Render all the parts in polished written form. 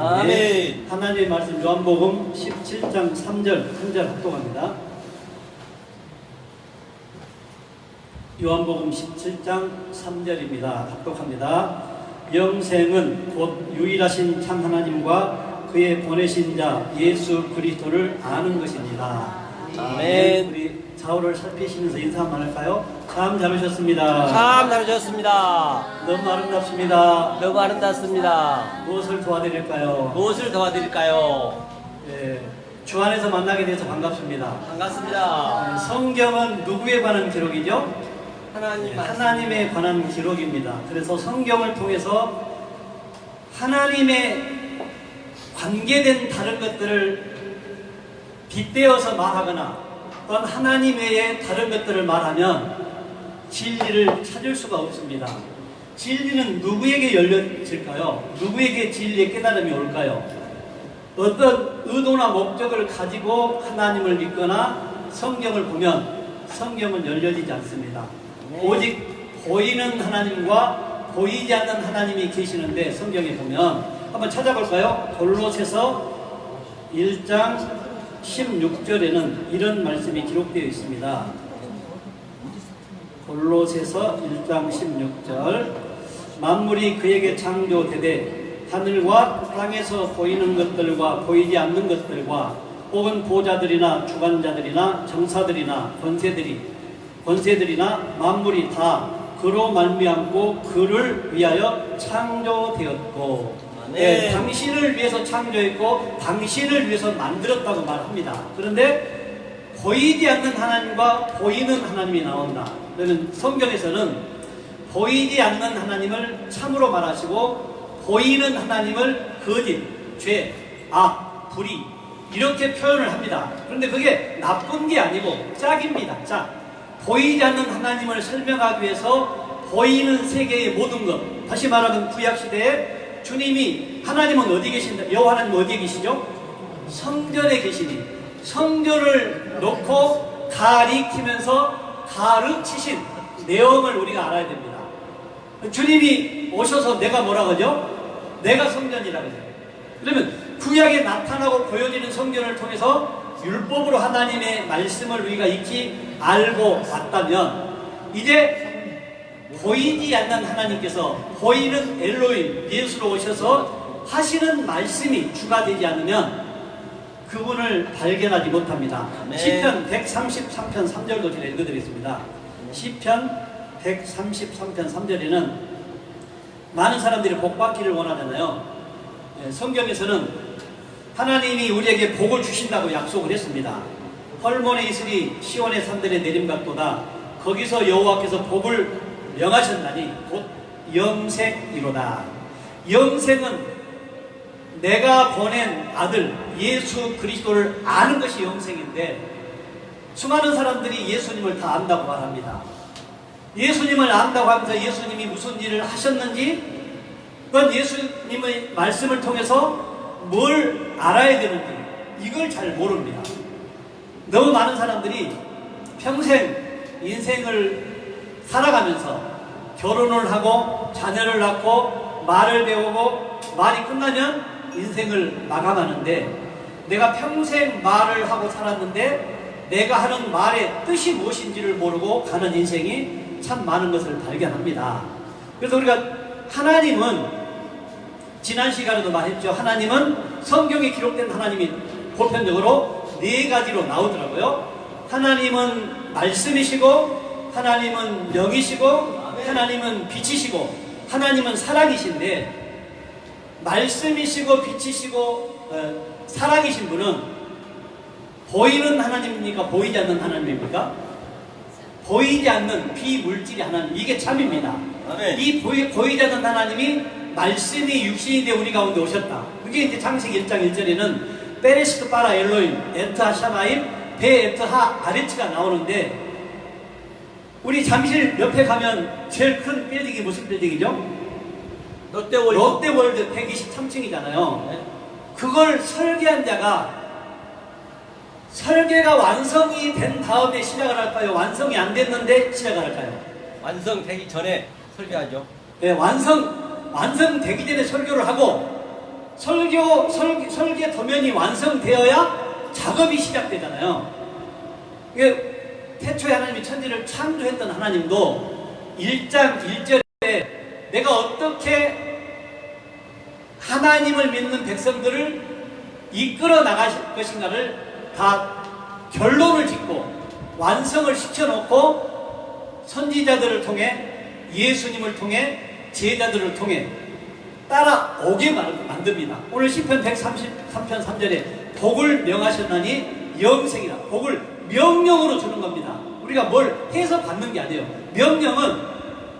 아멘. 하나님의 말씀 요한복음 17장 3절 한 절 합독합니다. 요한복음 17장 3절입니다. 합독합니다. 영생은 곧 유일하신 참 하나님과 그의 보내신 자 예수 그리스도를 아는 것입니다. 아멘. 우리 좌우를 살피시면서 인사 한번 할까요? 참 잘 오셨습니다. 참 잘하셨습니다. 너무 아름답습니다. 너무 아름답습니다. 무엇을 도와드릴까요? 무엇을 도와드릴까요? 예, 주 안에서 만나게 돼서 반갑습니다. 반갑습니다. 성경은 누구에 관한 기록이죠? 하나님 하나님에 관한 기록입니다. 그래서 성경을 통해서 하나님의 관계된 다른 것들을 빗대어서 말하거나 또는 하나님 외에 다른 것들을 말하면 진리를 찾을 수가 없습니다. 진리는 누구에게 열려질까요? 누구에게 진리의 깨달음이 올까요? 어떤 의도나 목적을 가지고 하나님을 믿거나 성경을 보면 성경은 열려지지 않습니다. 오직 보이는 하나님과 보이지 않는 하나님이 계시는데 성경에 보면 한번 찾아볼까요? 골로새서 1장 16절에는 이런 말씀이 기록되어 있습니다. 골로새서 1장 16절 만물이 그에게 창조되되 하늘과 땅에서 보이는 것들과 보이지 않는 것들과 혹은 보좌들이나 주관자들이나 정사들이나 권세들이나 만물이 다 그로 말미암고 그를 위하여 창조되었고 네, 당신을 위해서 창조했고 당신을 위해서 만들었다고 말합니다. 그런데 보이지 않는 하나님과 보이는 하나님이 나온다. 그러면 성경에서는 보이지 않는 하나님을 참으로 말하시고 보이는 하나님을 거짓, 죄, 악, 불의 이렇게 표현을 합니다. 그런데 그게 나쁜 게 아니고 짝입니다. 짝. 보이지 않는 하나님을 설명하기 위해서 보이는 세계의 모든 것, 다시 말하면 구약시대에 주님이 하나님은 어디 계신다? 여호와 하나님 어디에 계시죠? 성전에 계시니 성전을 놓고 가리키면서 가르치신 내용을 우리가 알아야 됩니다. 주님이 오셔서 내가 뭐라고 하죠? 내가 성전이라고 해요. 그러면 구약에 나타나고 보여지는 성전을 통해서 율법으로 하나님의 말씀을 우리가 익히 알고 왔다면 이제 보이지 않는 하나님께서 보이는 엘로힘 예수로 오셔서 하시는 말씀이 주가 되지 않으면 그분을 발견하지 못합니다. 시편 133편 3절도 제가 읽어드리겠습니다. 시편 133편 3절에는 많은 사람들이 복받기를 원하잖아요. 성경에서는 하나님이 우리에게 복을 주신다고 약속을 했습니다. 헐몬에 있으리 시온의 산들의 내림같도다. 거기서 여호와께서 복을 명하셨나니 곧 영생이로다. 영생은 내가 보낸 아들 예수 그리스도를 아는 것이 영생인데 수많은 사람들이 예수님을 다 안다고 말합니다. 예수님을 안다고 하면서 예수님이 무슨 일을 하셨는지 그건 예수님의 말씀을 통해서 뭘 알아야 되는지 이걸 잘 모릅니다. 너무 많은 사람들이 평생 인생을 살아가면서 결혼을 하고 자녀를 낳고 말을 배우고 말이 끝나면 인생을 마감하는데 내가 평생 말을 하고 살았는데 내가 하는 말의 뜻이 무엇인지를 모르고 가는 인생이 참 많은 것을 발견합니다. 그래서 우리가 하나님은 지난 시간에도 말했죠. 하나님은 성경에 기록된 하나님이 보편적으로 네 가지로 나오더라고요. 하나님은 말씀이시고 하나님은 영이시고 하나님은 빛이시고 하나님은 사랑이신데 말씀이시고 빛이시고 사랑이신 분은 보이는 하나님입니까? 보이지 않는 하나님입니까? 보이지 않는 비물질의 하나님, 이게 참입니다. 이 보이지 않는 하나님이 말씀이 육신이 되어 우리 가운데 오셨다. 그게 이제 창세기 1장 1절에는 베레시트 바라 엘로임 에트하 샤마임 베 에트하 아레츠가 나오는데 우리 잠실 옆에 가면 제일 큰 빌딩이 무슨 빌딩이죠? 롯데월드 123층이잖아요. 그걸 설계한 자가 설계가 완성이 된 다음에 시작을 할까요? 완성이 안 됐는데 시작을 할까요? 완성되기 전에 설계하죠. 네, 완성되기 전에 설교를 하고 설계 도면이 완성되어야 작업이 시작되잖아요. 이게 태초에 하나님이 천지를 창조했던 하나님도 1장 1절에 내가 어떻게 하나님을 믿는 백성들을 이끌어 나가실 것인가를 다 결론을 짓고 완성을 시켜놓고 선지자들을 통해 예수님을 통해 제자들을 통해 따라오게 만듭니다. 오늘 시편 133편 3절에 복을 명하셨나니 영생이라. 복을 명령으로 주는 겁니다. 우리가 뭘 해서 받는 게 아니에요. 명령은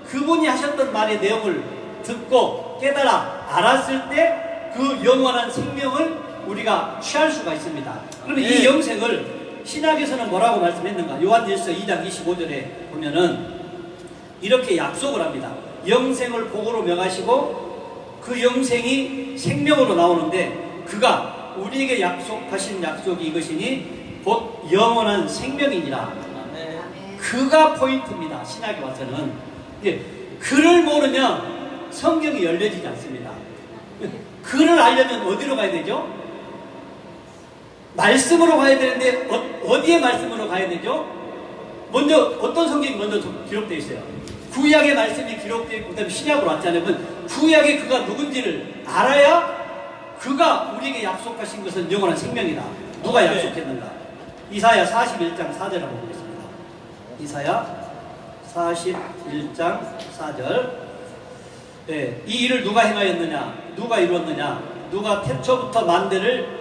그분이 하셨던 말의 내용을 듣고 깨달아 알았을 때 그 영원한 생명을 우리가 취할 수가 있습니다. 그러면 이 영생을 신약에서는 뭐라고 말씀했는가? 요한일서 2장 25절에 보면은 이렇게 약속을 합니다. 영생을 복으로 명하시고 그 영생이 생명으로 나오는데 그가 우리에게 약속하신 약속이 이것이니 곧 영원한 생명이니라. 그가 포인트입니다. 신약에 와서는. 그를 모르면 성경이 열려지지 않습니다. 그를 알려면 어디로 가야 되죠? 말씀으로 가야 되는데 어디에 말씀으로 가야 되죠? 먼저 어떤 성경이 먼저 기록되어 있어요? 구약의 말씀이 기록되어 있고 그다음에 신약으로 왔잖아요. 구약의 그가 누군지를 알아야 그가 우리에게 약속하신 것은 영원한 생명이다. 누가 약속했는가? 이사야 41장 4절 한번 보겠습니다. 이사야 41장 4절. 네, 이 일을 누가 행하였느냐? 누가 이루었느냐? 누가 태초부터 만대를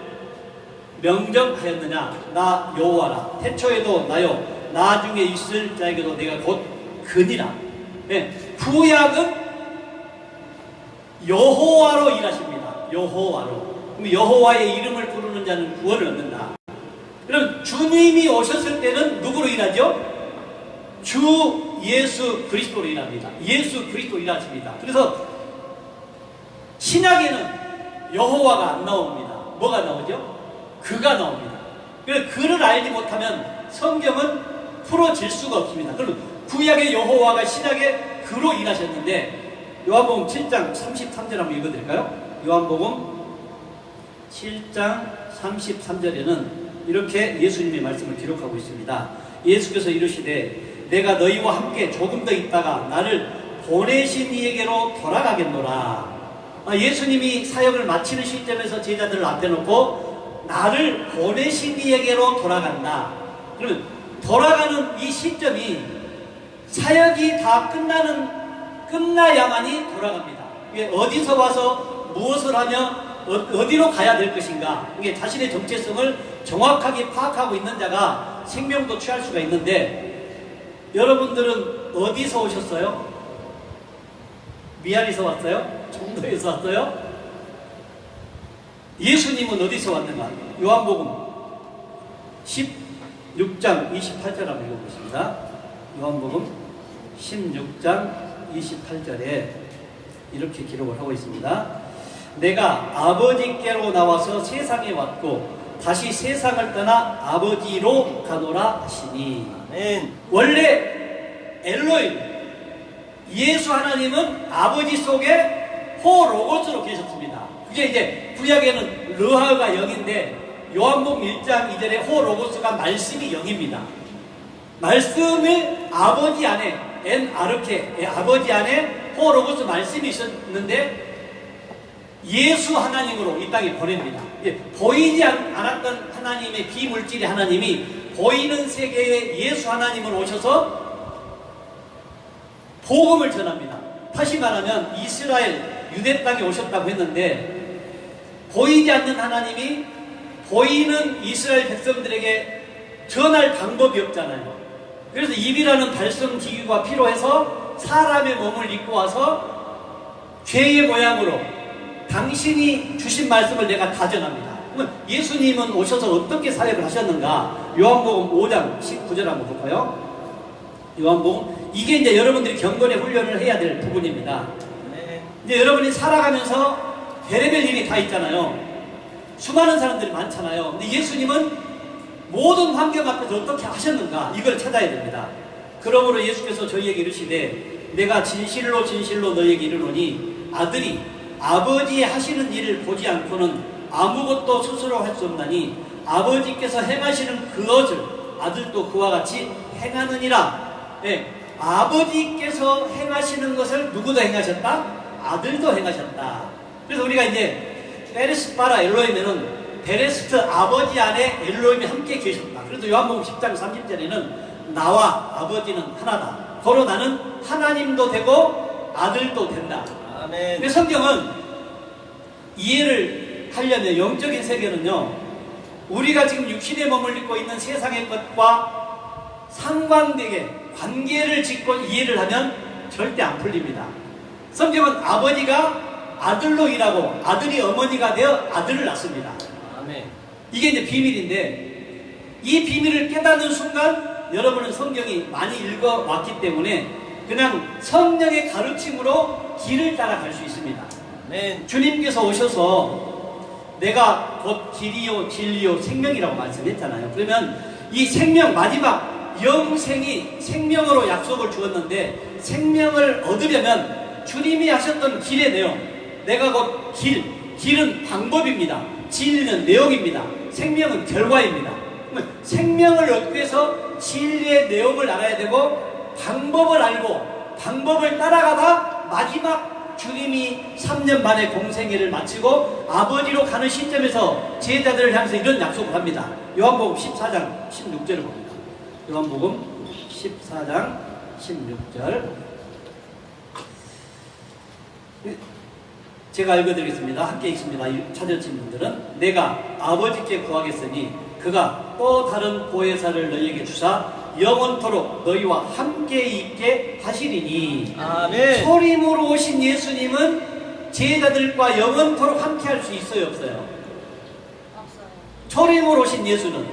명정하였느냐? 나 여호와라. 태초에도 나요. 나중에 있을 자에게도 내가 곧 그니라. 네, 구약은 여호와로 일하십니다. 여호와로. 그럼 여호와의 이름을 부르는 자는 구원을 얻는다. 그럼 주님이 오셨을 때는 누구로 일하죠? 주 예수 그리스도로 일합니다. 예수 그리스도 일하십니다. 그래서 신약에는 여호와가 안 나옵니다. 뭐가 나오죠? 그가 나옵니다. 그래서 그를 알지 못하면 성경은 풀어질 수가 없습니다. 그럼 구약의 여호와가 신약에 그로 일하셨는데 요한복음 7장 33절 한번 읽어드릴까요? 요한복음 7장 33절에는 이렇게 예수님의 말씀을 기록하고 있습니다. 예수께서 이르시되 내가 너희와 함께 조금 더 있다가 나를 보내신 이에게로 돌아가겠노라. 예수님이 사역을 마치는 시점에서 제자들을 앞에 놓고 나를 보내신 이에게로 돌아간다. 그러면 돌아가는 이 시점이 사역이 다 끝나야만이 돌아갑니다. 이게 어디서 와서 무엇을 하며 어디로 가야 될 것인가. 이게 자신의 정체성을 정확하게 파악하고 있는 자가 생명도 취할 수가 있는데 여러분들은 어디서 오셨어요? 미안해서 왔어요? 종도에서 왔어요? 예수님은 어디서 왔는가? 요한복음 16장 28절 한번 읽어보겠습니다. 요한복음 16장 28절에 이렇게 기록을 하고 있습니다. 내가 아버지께로 나와서 세상에 왔고 다시 세상을 떠나 아버지로 가노라 하시니. 원래 엘로힘 예수 하나님은 아버지 속에 호로고스로 계셨습니다. 그게 이제 구약에는 르하가 영인데 요한복음 1장 2절에 호로고스가 말씀이 영입니다. 말씀이 아버지 안에 엔아르케 아버지 안에 호로고스 말씀이 있었는데 예수 하나님으로 이 땅에 보냅니다. 보이지 않았던 하나님의 비물질의 하나님이 보이는 세계에 예수 하나님을 오셔서 복음을 전합니다. 다시 말하면 이스라엘 유대 땅에 오셨다고 했는데 보이지 않는 하나님이 보이는 이스라엘 백성들에게 전할 방법이 없잖아요. 그래서 입이라는 발성 기구가 필요해서 사람의 몸을 입고 와서 죄의 모양으로 당신이 주신 말씀을 내가 다 전합니다. 그러면 예수님은 오셔서 어떻게 사역을 하셨는가? 요한복음 5장 19절 한번 볼까요? 요한복음 이게 이제 여러분들이 경건의 훈련을 해야 될 부분입니다. 이제 여러분이 살아가면서 별의별 일이 다 있잖아요. 수많은 사람들이 많잖아요. 근데 예수님은 모든 환경 앞에서 어떻게 하셨는가? 이걸 찾아야 됩니다. 그러므로 예수께서 저희에게 이르시되 내가 진실로 진실로 너희에게 이르노니 아들이 아버지 하시는 일을 보지 않고는 아무것도 스스로 할 수 없나니 아버지께서 행하시는 그것을 아들도 그와 같이 행하느니라. 예, 아버지께서 행하시는 것을 누구도 행하셨다? 아들도 행하셨다. 그래서 우리가 이제 페레스 바라 엘로힘에는 베레스트 아버지 안에 엘로힘이 함께 계셨다. 그래서 요한복음 10장 30절에는 나와 아버지는 하나다. 거로 나는 하나님도 되고 아들도 된다. 아멘. 근데 성경은 이해를 하려면 영적인 세계는요, 우리가 지금 육신에 머물리고 있는 세상의 것과 상관되게 관계를 짓고 이해를 하면 절대 안 풀립니다. 성경은 아버지가 아들로 일하고 아들이 어머니가 되어 아들을 낳습니다. 아멘. 이게 이제 비밀인데, 이 비밀을 깨닫는 순간 여러분은 성경이 많이 읽어왔기 때문에 그냥 성령의 가르침으로 길을 따라갈 수 있습니다. 아멘. 주님께서 오셔서 내가 곧 길이요 진리요 생명이라고 말씀했잖아요. 그러면 이 생명, 마지막 영생이 생명으로 약속을 주었는데, 생명을 얻으려면 주님이 하셨던 길의 내용, 내가 곧 길은 방법입니다. 진리는 내용입니다. 생명은 결과입니다. 생명을 얻기 위해서 진리의 내용을 알아야 되고, 방법을 알고 방법을 따라가다 마지막 주님이 3년 만에 공생애를 마치고 아버지로 가는 시점에서 제자들을 향해서 이런 약속을 합니다. 요한복음 14장 16절을 봅니다. 요한복음 14장 16절, 제가 읽어드리겠습니다. 함께 읽습니다. 찾으신 분들은 내가 아버지께 구하겠으니 그가 또 다른 보혜사를 너희에게 주사 영원토록 너희와 함께 있게 하시리니. 아멘. 초림으로 오신 예수님은 제자들과 영원토록 함께 할 수 있어요, 없어요? 없어요. 초림으로 오신 예수는,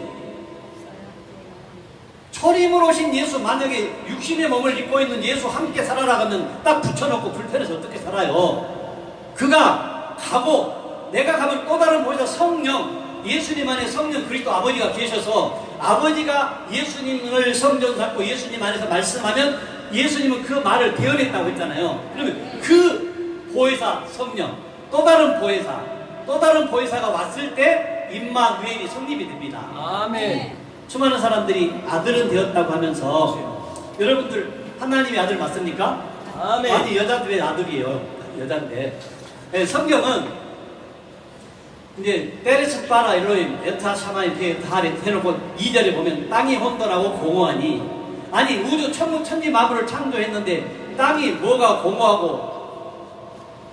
초림으로 오신 예수, 만약에 육신의 몸을 입고 있는 예수 함께 살아라 하면 딱 붙여놓고 불편해서 어떻게 살아요? 그가 가고 내가 가면 또 다른 보혜사 성령, 예수님 안에 성령 그리스도 아버지가 계셔서 아버지가 예수님을 성전 삼고 예수님 안에서 말씀하면 예수님은 그 말을 대언했다고 했잖아요. 그러면 그 보혜사 성령, 또 다른 보혜사가 왔을 때 임마누엘이 성립이 됩니다. 아멘. 수많은 사람들이 아들은 되었다고 하면서, 여러분들 하나님의 아들 맞습니까? 아멘. 아니, 여자들의 아들이에요. 여자인데. 네, 성경은 이제 페레스 바라 엘로힘 에타 샤마인 페타레 해놓고 2절에 보면 땅이 혼돈하고 공허하니, 아니 우주 천국 천지 만물을 창조했는데 땅이 뭐가 공허하고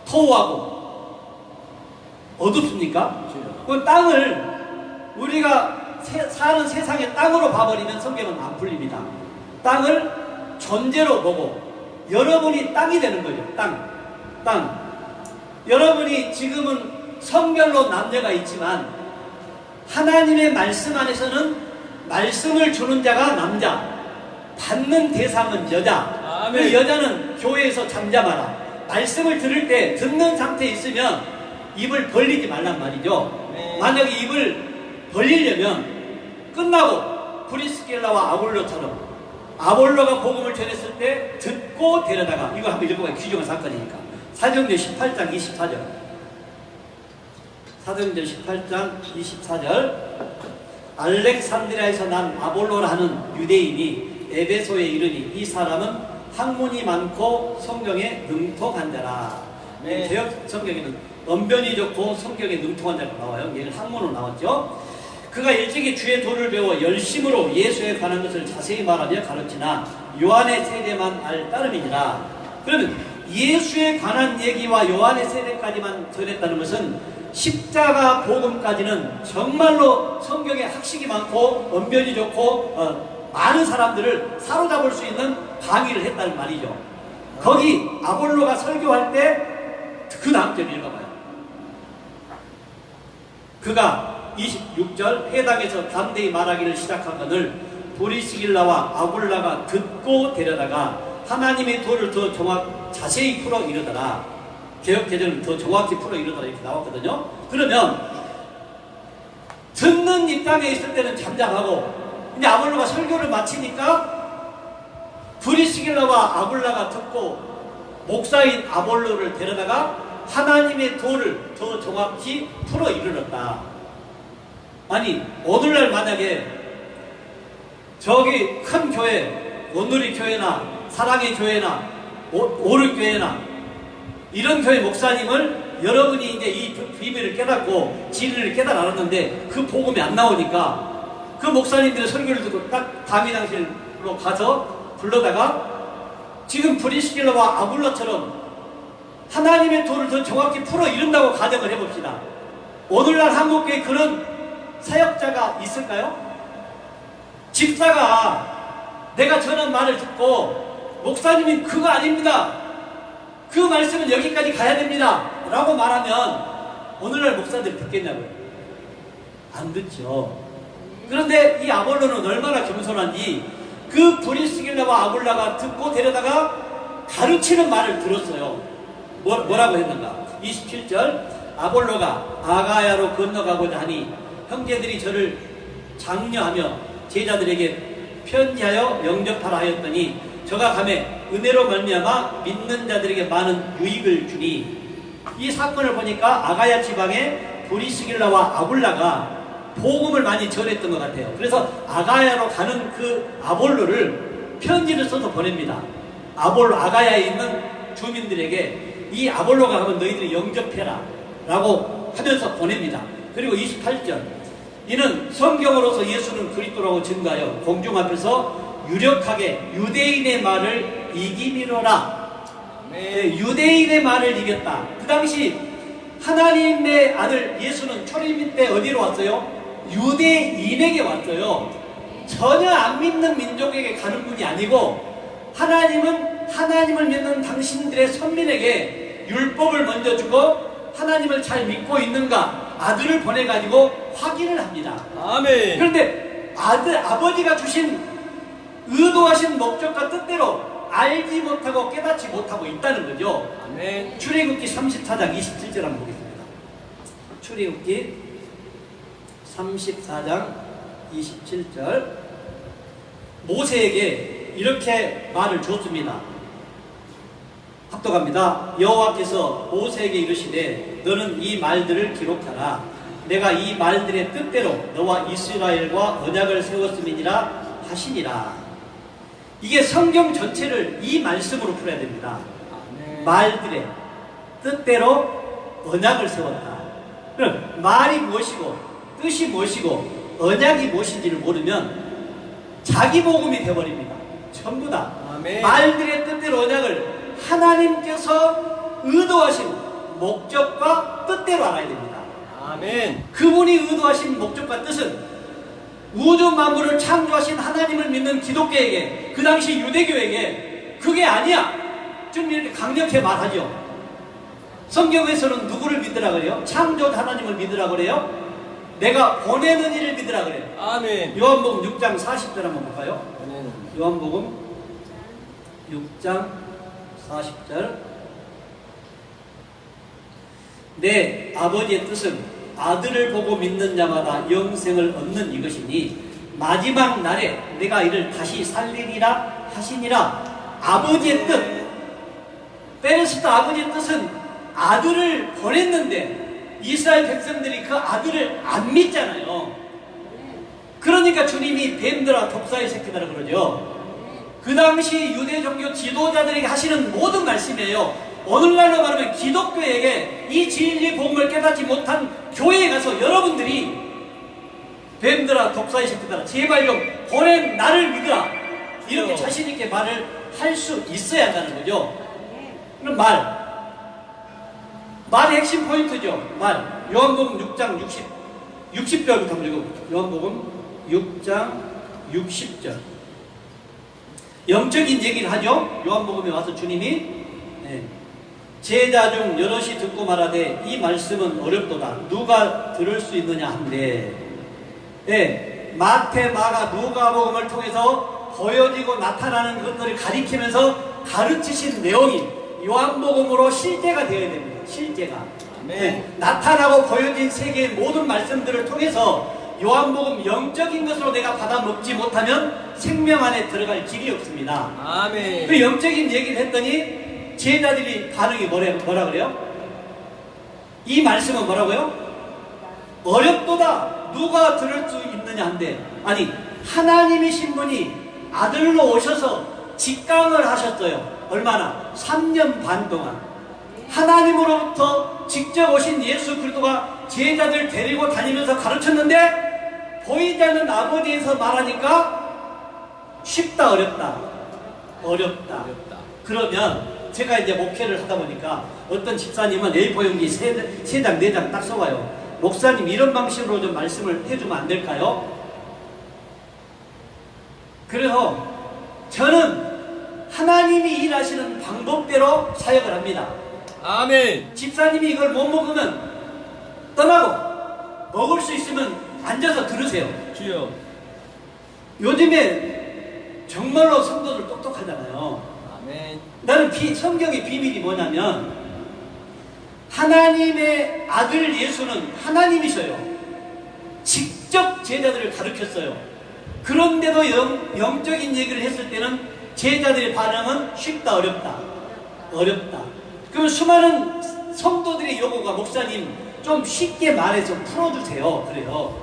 토우하고 어둡습니까? 그 땅을 우리가 사는 세상의 땅으로 봐버리면 성경은 안 풀립니다. 땅을 존재로 보고 여러분이 땅이 되는 거죠. 땅. 여러분이 지금은 성별로 남녀가 있지만 하나님의 말씀 안에서는 말씀을 주는 자가 남자, 받는 대상은 여자. 아멘. 그 여자는 교회에서 잠잠하라. 말씀을 들을 때 듣는 상태에 있으면 입을 벌리지 말란 말이죠. 네. 만약에 입을 벌리려면 끝나고 브리스길라와 아볼로처럼, 아볼로가 복음을 전했을 때 듣고 데려다가, 이거 한번 읽어봐요. 귀중한 사건이니까. 사도행전 18장 24절. 사도행전 18장 24절. 알렉산드리아에서 난 아볼로라 하는 유대인이 에베소에 이르니 이 사람은 학문이 많고 성경에 능통한 자라. 네. 개역 성경에는 언변이 좋고 성경에 능통한 자가 나와요. 얘는 학문으로 나왔죠. 그가 일찍이 주의 도를 배워 열심으로 예수에 관한 것을 자세히 말하며 가르치나 요한의 세대만 알 따름이니라. 그러면 예수에 관한 얘기와 요한의 세대까지만 전했다는 것은 십자가 복음까지는 정말로 성경에 학식이 많고 언변이 좋고 많은 사람들을 사로잡을 수 있는 강의를 했다는 말이죠. 거기 아볼로가 설교할 때 그 다음 절 읽어봐요. 그가 26절 해당에서 담대히 말하기를 시작하거늘 브리스길라와 아굴라가 듣고 데려다가 하나님의 도를 더 자세히 풀어 이르더라. 개역개정은 더 정확히 풀어 이르더라 이렇게 나왔거든요. 그러면 듣는 입장에 있을 때는 잠잠하고, 이제 아볼로가 설교를 마치니까 브리스길라와 아굴라가 듣고 목사인 아볼로를 데려다가 하나님의 도를 더 정확히 풀어 이르렀다. 아니 오늘날 만약에 저기 큰 교회, 온누리 교회나 사랑의 교회나 오를 교회나 이런 교회 목사님을 여러분이 이제 이 비밀을 깨닫고 진리를 깨달았는데 그 복음이 안 나오니까 그 목사님들의 설교를 듣고 딱 다미당실로 가서 불러다가 지금 브리스길라와 아굴라처럼 하나님의 도를 더 정확히 풀어 이룬다고 가정을 해봅시다. 오늘날 한국교회에 그런 사역자가 있을까요? 집사가 내가 전한 말을 듣고 목사님이 그거 아닙니다. 그 말씀은 여기까지 가야 됩니다. 라고 말하면 오늘날 목사들이 듣겠냐고요? 안 듣죠. 그런데 이 아볼로는 얼마나 겸손한지 그 브리스길라와 아굴라가 듣고 데려다가 가르치는 말을 들었어요. 뭐라고 했는가? 27절 아볼로가 아가야로 건너가고자 하니 형제들이 저를 장려하며 제자들에게 편지하여 영접하라 하였더니 저가 가매 은혜로 말미암아 믿는 자들에게 많은 유익을 주니 이 사건을 보니까 아가야 지방의 브리스길라와 아굴라가 복음을 많이 전했던 것 같아요. 그래서 아가야로 가는 그 아볼로를 편지를 써서 보냅니다. 아가야에 있는 주민들에게 이 아볼로가 가면 너희들이 영접해라 라고 하면서 보냅니다. 그리고 28절 이는 성경으로서 예수는 그리스도라고 증거하여 공중 앞에서 유력하게 유대인의 말을 이기미로라. 네, 유대인의 말을 이겼다. 그 당시 하나님의 아들 예수는 초림 때 어디로 왔어요? 유대인에게 왔어요. 전혀 안 믿는 민족에게 가는 분이 아니고 하나님은 하나님을 믿는 당신들의 선민에게 율법을 먼저 주고 하나님을 잘 믿고 있는가 아들을 보내가지고 확인을 합니다. 아멘. 그런데 아버지가 주신 의도하신 목적과 뜻대로 알지 못하고 깨닫지 못하고 있다는 거죠. 아멘. 출애굽기 34장 27절 한번 보겠습니다. 출애굽기 34장 27절 모세에게 이렇게 말을 줬습니다. 합독합니다. 여호와께서 모세에게 이르시되 너는 이 말들을 기록하라. 내가 이 말들의 뜻대로 너와 이스라엘과 언약을 세웠음이니라 하시니라. 이게 성경 전체를 이 말씀으로 풀어야 됩니다. 말들의 뜻대로 언약을 세웠다. 그럼 말이 무엇이고 뜻이 무엇이고 언약이 무엇인지를 모르면 자기 복음이 되어버립니다. 전부 다 아멘. 말들의 뜻대로 언약을 하나님께서 의도하신 목적과 뜻대로 알아야 됩니다. 아멘. 그분이 의도하신 목적과 뜻은 우주 만물을 창조하신 하나님을 믿는 기독교에게, 그 당시 유대교에게 그게 아니야. 좀 이렇게 강력하게 말하죠. 성경에서는 누구를 믿으라 그래요? 창조주 하나님을 믿으라 그래요? 내가 보내는 이를 믿으라 그래요. 아멘. 요한복음 6장 40절 한번 볼까요? 아멘. 요한복음 6장 40절 내 아버지의 뜻은 아들을 보고 믿는 자마다 영생을 얻는 이것이니 마지막 날에 내가 이를 다시 살리리라 하시니라. 아버지의 뜻, 페레스도 아버지의 뜻은 아들을 보냈는데 이스라엘 백성들이 그 아들을 안 믿잖아요. 그러니까 주님이 뱀들아 독사의 새끼들아 그러죠. 그 당시 유대 종교 지도자들에게 하시는 모든 말씀이에요. 오늘날로 말하면 기독교에게 이 진리 복음을 깨닫지 못한 교회에 가서 여러분들이 뱀들아 독사의 새끼들아 제발 좀 보낸 나를 믿으라 이렇게 자신있게 말을 할 수 있어야 한다는 거죠. 그럼 말의 핵심 포인트죠. 말. 요한복음 6장 60절부터 한번 읽어보죠. 요한복음 6장 60절 영적인 얘기를 하죠. 요한복음에 와서 주님이 제자 중 여럿이 듣고 말하되 이 말씀은 어렵도다. 누가 들을 수 있느냐 한데 마태, 마가, 누가복음을 통해서 보여지고 나타나는 것들을 가리키면서 가르치신 내용이 요한복음으로 실제가 되어야 됩니다. 실제가 나타나고 보여진 세계의 모든 말씀들을 통해서 요한복음 영적인 것으로 내가 받아 먹지 못하면 생명 안에 들어갈 길이 없습니다. 아멘. 그 영적인 얘기를 했더니 제자들이 반응이 뭐라 그래요? 이 말씀은 뭐라고요? 어렵도다. 누가 들을 수 있느냐 한데, 아니 하나님이신 분이 아들로 오셔서 직강을 하셨어요. 얼마나? 3년 반 동안 하나님으로부터 직접 오신 예수 그리스도가 제자들 데리고 다니면서 가르쳤는데 보이지 않는 아버지에서 말하니까 쉽다 어렵다? 어렵다. 그러면 제가 이제 목회를 하다 보니까 어떤 집사님은 A4 용지 3장 4장 딱 써와요. 목사님 이런 방식으로 좀 말씀을 해주면 안 될까요? 그래서 저는 하나님이 일하시는 방법대로 사역을 합니다. 아멘. 집사님이 이걸 못 먹으면 떠나고, 먹을 수 있으면 앉아서 들으세요. 주여. 요즘에 정말로 성도들 똑똑하잖아요. 아멘. 나는 성경의 비밀이 뭐냐면 하나님의 아들 예수는 하나님이셔요. 직접 제자들을 가르쳤어요. 그런데도 영적인 얘기를 했을 때는 제자들의 반응은 쉽다 어렵다? 어렵다. 그러면 수많은 성도들의 요구가 목사님 좀 쉽게 말해서 풀어주세요. 그래요.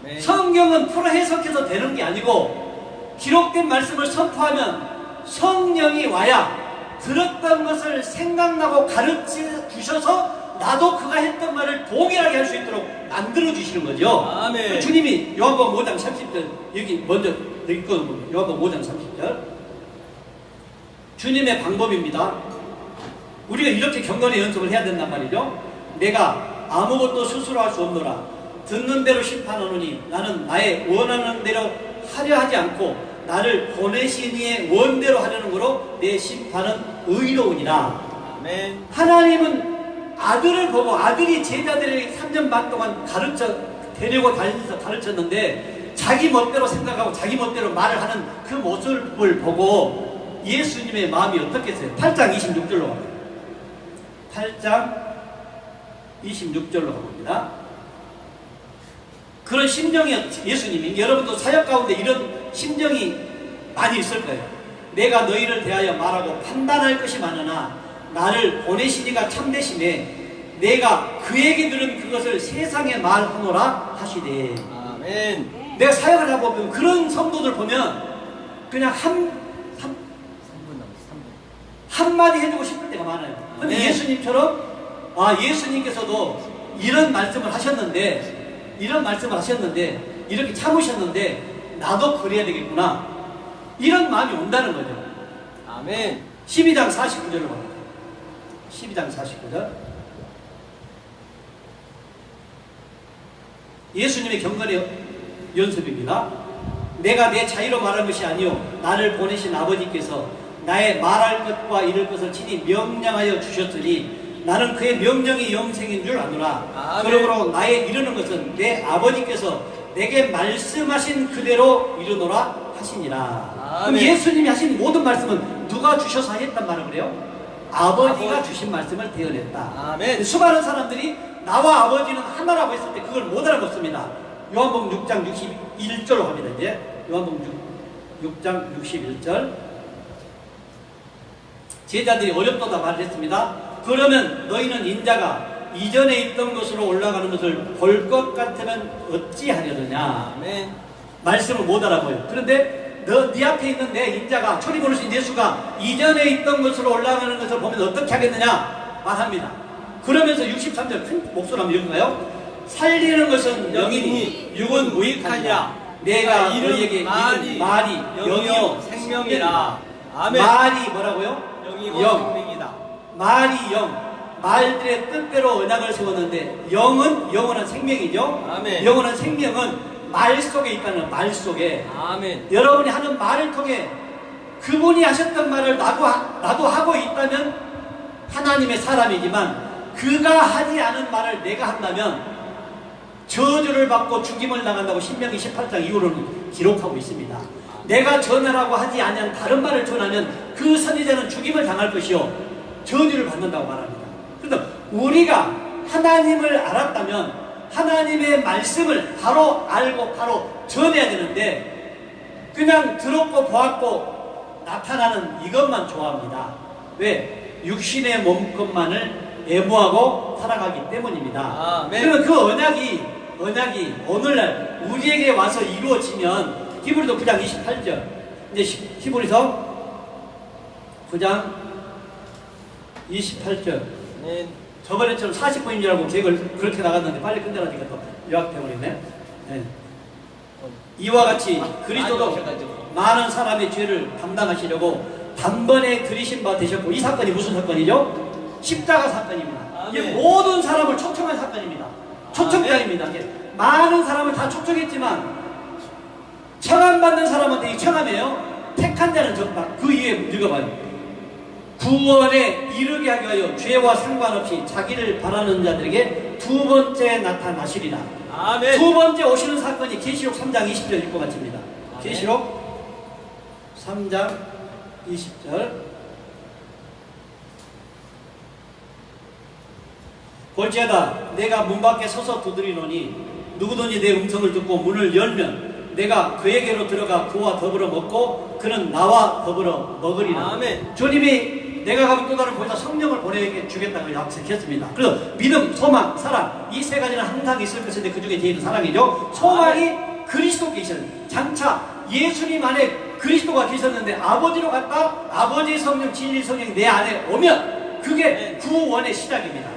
아멘. 성경은 풀어 해석해서 되는 게 아니고 기록된 말씀을 선포하면 성령이 와야 들었던 것을 생각나고 가르쳐 주셔서 나도 그가 했던 말을 동일하게 할 수 있도록 만들어 주시는 거죠. 아멘. 주님이 요한복음 5장 30절 여기 먼저 읽거든요. 요한복음 5장 30절 주님의 방법입니다. 우리가 이렇게 경건의 연습을 해야 된단 말이죠. 내가 아무것도 스스로 할 수 없노라. 듣는 대로 심판하노니 나는 나의 원하는 대로 하려 하지 않고 나를 보내신 이의 원대로 하려는 거로 내 심판은 의로우니라. 아멘. 하나님은 아들을 보고 아들이 제자들에게 3년 반 동안 데리고 다니면서 가르쳤는데 자기 멋대로 생각하고 자기 멋대로 말을 하는 그 모습을 보고 예수님의 마음이 어떻겠어요? 8장 26절로 갑니다. 8장 26절로 갑니다. 그런 심정이 예수님이, 여러분도 사역 가운데 이런 심정이 많이 있을 거예요. 내가 너희를 대하여 말하고 판단할 것이 많으나 나를 보내신 이가 참되시네. 내가 그에게 들은 그것을 세상에 말하노라 하시되. 아멘. 내가 사역을 하고 보면 그런 성도들 보면 그냥 한마디 해주고 싶을 때가 많아요. 근데 네. 예수님처럼 예수님께서도 이런 말씀을 하셨는데 이렇게 참으셨는데 나도 그래야 되겠구나, 이런 마음이 온다는 거죠. 아멘. 12장 49절로 갑니다. 12장 49절 예수님의 경건의 연습입니다. 내가 내 자유로 말한 것이 아니요 나를 보내신 아버지께서 나의 말할 것과 이룰 것을 친히 명령하여 주셨으니 나는 그의 명령이 영생인 줄 아노라. 아멘. 그러므로 나의 이루는 것은 내 아버지께서 내게 말씀하신 그대로 이루노라 하시니라. 그럼 아멘. 예수님이 하신 모든 말씀은 누가 주셔서 했단 말을 그래요? 아버지가 주신 말씀을 대언했다. 아멘. 수많은 사람들이 나와 아버지는 하나라고 했을 때 그걸 못 알아듣습니다. 요한복음 6장 61절로 갑니다. 이제 요한복음 6장 61절 제자들이 어렵도다 말을 했습니다. 그러면 너희는 인자가 이전에 있던 것으로 올라가는 것을 볼 것 같으면 어찌하려느냐. 아멘. 말씀을 못 알아보여. 그런데 네 앞에 있는 내 인자가, 초리 보내신 예수가 이전에 있던 것으로 올라가는 것을 보면 어떻게 하겠느냐 말합니다. 그러면서 63절 큰 목소리 한번 읽을까요? 살리는 것은 영이니 육은 무익하니라. 내가 너희에게 이른 말이 영이요 생명이라. 아멘. 말이 뭐라고요? 영이고 영. 생명이다. 말이 영. 말들의 뜻대로 언약을 세웠는데 영은 영원한 생명이죠. 아멘. 영원한 생명은 말 속에 있다는, 말 속에. 아멘. 여러분이 하는 말을 통해 그분이 하셨던 말을 나도 하고 있다면 하나님의 사람이지만 그가 하지 않은 말을 내가 한다면 저주를 받고 죽임을 당한다고 신명기 18장 이후로는 기록하고 있습니다. 내가 전하라고 하지 아니한 다른 말을 전하면 그 선지자는 죽임을 당할 것이요 저주를 받는다고 말합니다. 그래서 우리가 하나님을 알았다면 하나님의 말씀을 바로 알고 바로 전해야 되는데 그냥 들었고 보았고 나타나는 이것만 좋아합니다. 왜? 육신의 몸것만을 애무하고 살아가기 때문입니다. 아멘. 그러면 그 언약이 오늘날 우리에게 와서 이루어지면 히브리서 9장 28절 이제 히브리서 9장 28절 아멘. 저번에처럼 40분인 줄 알고 계획을 그렇게 나갔는데 빨리 끝내라니까 또 요약돼버리네. 네. 이와 같이 그리스도도 많이 오셔가지고. 많은 사람의 죄를 담당하시려고 단번에 들이신 바 되셨고, 이 사건이 무슨 사건이죠? 십자가 사건입니다. 이게 아멘. 모든 사람을 초청한 사건입니다. 초청장입니다. 이게 많은 사람을 다 초청했지만 청함받는 사람한테 이 청함이에요. 택한 자는 적다. 그 이후에 읽어봐요. 구원에 이르게 하기 위하여 죄와 상관없이 자기를 바라는 자들에게 두 번째 나타나시리라. 아멘. 두 번째 오시는 사건이 계시록 3장 20절 읽고 마칩니다. 아멘. 계시록 3장 20절. 볼지어다 내가 문 밖에 서서 두드리노니 누구든지 내 음성을 듣고 문을 열면 내가 그에게로 들어가 그와 더불어 먹고 그는 나와 더불어 먹으리라. 아멘. 주님이 내가 가면 또 다른 보이사 성령을 보내게 주겠다고 약속했습니다. 그래서 믿음, 소망, 사랑 이 세 가지는 항상 있을 것인데 그 중에 제일 사랑이죠. 소망이 그리스도 계시는 장차 예수님 안에 그리스도가 계셨는데 아버지로 갔다 아버지의 성령, 진리 성령이 내 안에 오면 그게 구원의 시작입니다.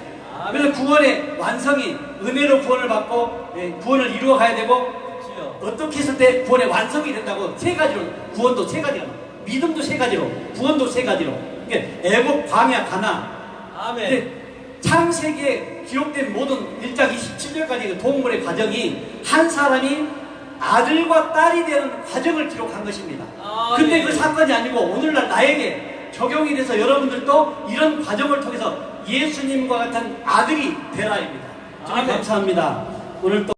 그래서 구원의 완성이 은혜로 구원을 받고 구원을 이루어 가야 되고 어떻게 했을 때 구원의 완성이 된다고 세 가지로 구원도 세 가지로 믿음도 세 가지로 구원도 세 가지로 그러니까 애국 광야 가나 아멘. 창세기에 기록된 모든 1장 27절까지 그 동물의 과정이 한 사람이 아들과 딸이 되는 과정을 기록한 것입니다. 근데 그 사건이 아니고 오늘날 나에게 적용이 돼서 여러분들도 이런 과정을 통해서 예수님과 같은 아들이 되라입니다. 주님 감사합니다. 오늘 또